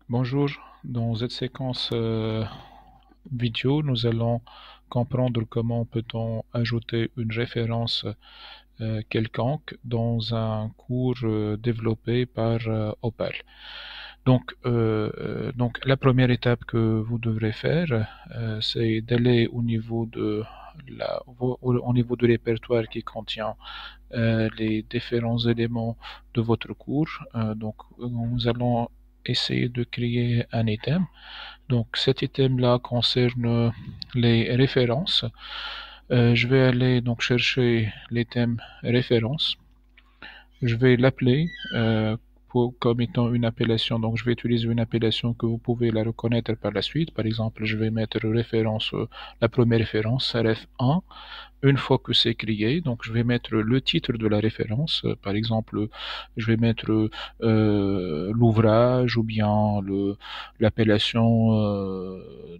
Bonjour, dans cette séquence vidéo, nous allons comprendre comment peut-on ajouter une référence quelconque dans un cours développé par Opal. Donc, la première étape que vous devrez faire, c'est d'aller au niveau au niveau du répertoire qui contient les différents éléments de votre cours. Donc, nous allons essayer de créer un item. Donc, cet item-là concerne les références. Je vais aller donc chercher l'item référence. Je vais l'appeler comme étant une appellation. Donc, je vais utiliser une appellation que vous pouvez la reconnaître par la suite. Par exemple, je vais mettre référence, la première référence, ref1. Une fois que c'est créé, donc je vais mettre le titre de la référence. Par exemple, je vais mettre l'ouvrage ou bien l'appellation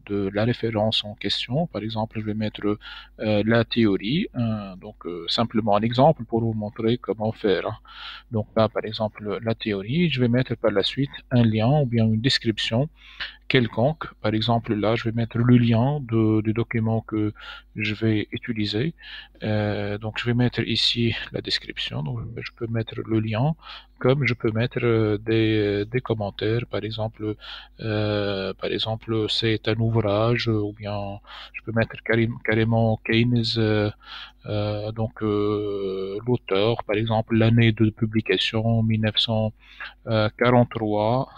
de la référence en question. Par exemple, je vais mettre la théorie. Simplement un exemple pour vous montrer comment faire, hein. Donc là, par exemple, la théorie, je vais mettre par la suite un lien ou bien une description quelconque. Par exemple, là, je vais mettre le lien du document que je vais utiliser. Donc, je vais mettre ici la description. Donc, je peux mettre le lien, comme je peux mettre des commentaires. Par exemple, c'est un ouvrage, ou bien je peux mettre carrément Keynes, l'auteur, par exemple, l'année de publication 1943.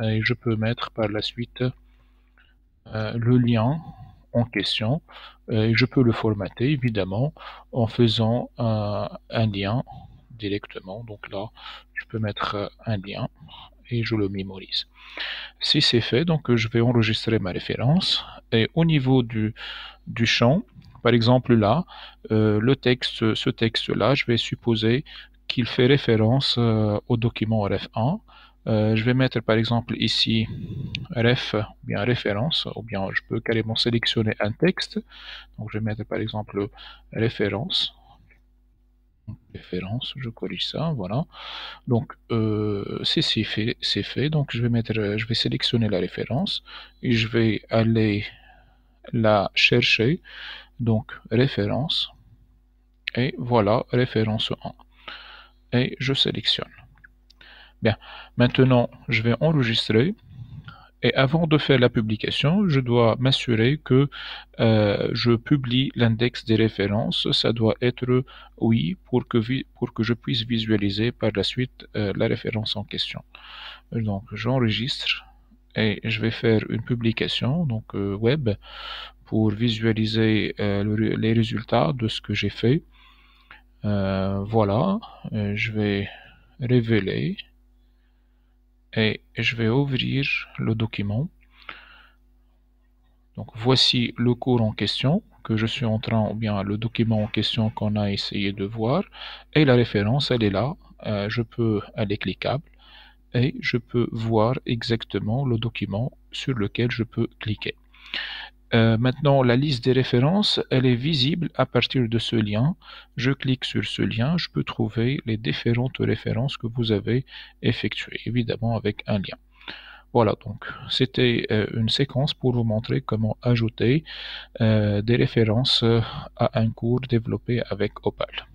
Et je peux mettre par la suite le lien en question. Et je peux le formater évidemment en faisant un lien directement. Donc là, je peux mettre un lien et je le mémorise. Si c'est fait, donc je vais enregistrer ma référence. Et au niveau du champ, par exemple là, ce texte-là, je vais supposer qu'il fait référence au document ref1. Je vais mettre par exemple ici ref ou bien référence, ou bien je peux carrément sélectionner un texte. Donc je vais mettre par exemple référence. Référence, je corrige ça, voilà. Donc c'est fait. Donc je vais sélectionner la référence et je vais aller la chercher. Donc référence et voilà référence 1 et je sélectionne. Bien, maintenant je vais enregistrer. Et avant de faire la publication, je dois m'assurer que je publie l'index des références. Ça doit être oui pour que je puisse visualiser par la suite la référence en question. Donc j'enregistre et je vais faire une publication donc web pour visualiser les résultats de ce que j'ai fait. Voilà, je vais révéler et je vais ouvrir le document. Donc voici le cours en question que je suis en train, ou bien le document en question qu'on a essayé de voir, et la référence, elle est là. Elle est cliquable, et je peux voir exactement le document sur lequel je peux cliquer. Maintenant, la liste des références, elle est visible à partir de ce lien. Je clique sur ce lien, je peux trouver les différentes références que vous avez effectuées, évidemment avec un lien. Voilà, donc c'était une séquence pour vous montrer comment ajouter des références à un cours développé avec Opal.